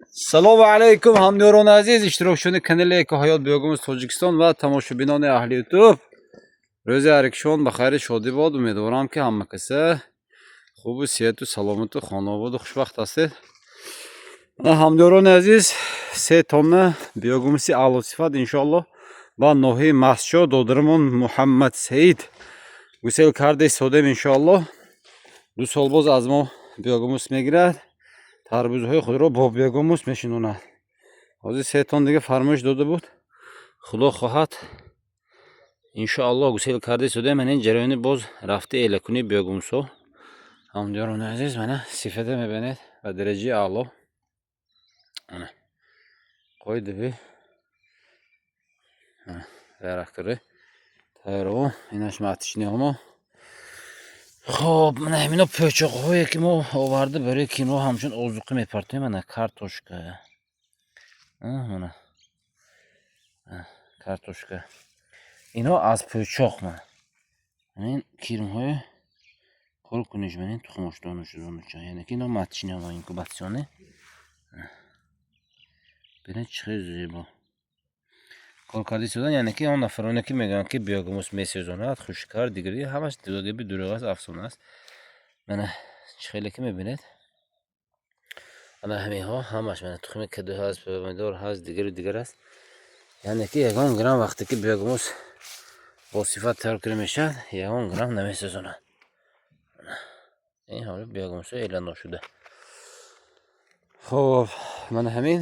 Салому алейкум ҳамёрони азиз, иштирокчиёни канали Экоҳаёт Биёгумuz Тоҷикистон ва тамошобинони аҳли ютуб. Рӯзи ҳаракишон ба хайри шодӣ бод. Умедворам ки ҳама каса хубу сеҳату саломату хонободу хушбахт ҳастед. Ҳамёрони азиз, 3 тонна биёгумуси аълосифат иншоаллоҳ ба ноҳияи Мастчо додаримон Муҳаммад Саид гусел карда истодем иншоаллоҳ. 2 сол боз аз мо биёгумус мегирад, тарбузҳои худро бо биёгумус мешинонад. ҳозир 3 тонн дига фармоиш дода буд. худо хоҳад иншоаллоҳ гусел карда истодем. Ин ҷараёни боз рафти элакуни биёгумусҳо. ҳамёрони азиз, мана сифата мебинед ба дараҷаи аъло. Ана қои диби трактори тайрово, инаш матишниҳомо. Хоб, мана ҳамино пӯчоқҳое ки мо оварда барои кино ҳамчун озуқа мепартоем. Мана картошка, мана картошка, ино аз пӯчоқ. мана ин кирмҳои куркуниш, мана ин тухмоштонушудонуча, яъне ки ино матишниҳомо инкубатсиони. бинед чӣ хел зебо кор карда истодан, яъне ки он нафароне ки мегӯянд ки биёгумус месӯзонад, хушкар дигари ҳамаш дугаби дурӯғ аст, афсона аст. мана чӣ хеле ки мебинед. ана ҳаминҳо ҳамаш мана тухми каду ҳаст, помидор ҳаст, дигару дигар аст. яъне ки ягон грамм вақте ки биёгумус бо сифат тайёр карда мешавад, ягон грамм намесӯзонад. ин ҳоли биёгумусҳои эълон ношуда. хоб, мана ҳамин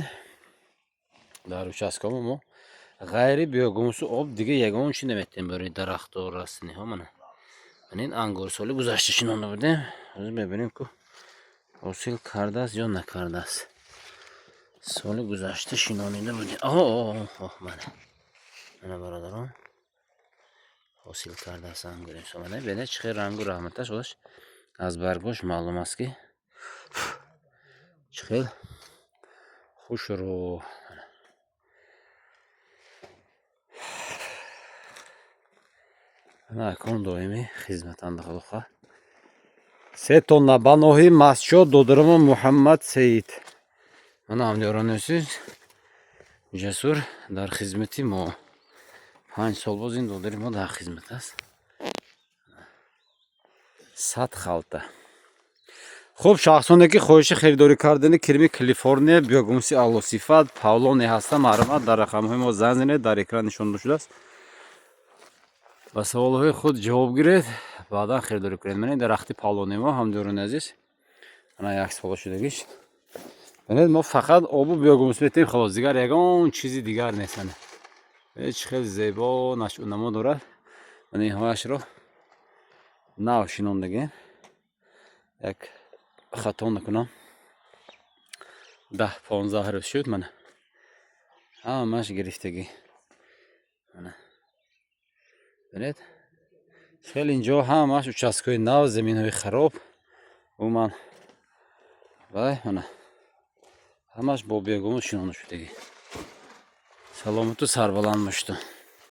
дар участкаҳомо мо ғайри биёгумусу об дига ягон чӣ наметавонем барои дарахтҳо, растниҳо. мана ин ангор соли гузашта шинонда будем. ҳозир мебинем ки ҳосил кардааст ё накардааст. соли гузашта шинонида будем. мана бародарон ҳосил кардааст ангури со. мана бинед чӣ хел рангу раҳматаш ходаш аз баргош маълум аст ки чӣ хел хушро. акон доимӣ хизматанда худоха. 3 тонна ба ноҳияи Мастчо додаримон Муҳаммад Саид. мана ҳамёрони азиз, ҷасур дар хизмати мо. 5 сол боз ин додари мо дар хизмат аст. 100 халта. хуб, шахсоне ки хоҳиши харидорӣ кардани кирми Калифорния биёгумуси аълосифат павлоне ҳаста, маълумот дар рақамҳои мо занг занед, дар экран нишонда шудааст. ба саволҳои худ ҷавоб гиред, баъдан харидорӣ кунед. мана дарахти павлоне мо ҳамёрони азиз, мана 1 сола шудагиш. бинед мо фақат обу биёгумус метавонем халос, дигар ягон чизи дигар нест. мана чӣ хел зебо нашъунамо дорад. мана инҳояшро нав шинондагем. як хато накунам 10-15 рӯз шуд. мана ҳамаш гирифтагӣ. мана бинед чӣ хел инҷо ҳамаш участкаҳои нав, заминҳои хароб. умуман вай мана ҳамаш бо биёгумус шинона шудагӣ. саломату сарбаланд бошед.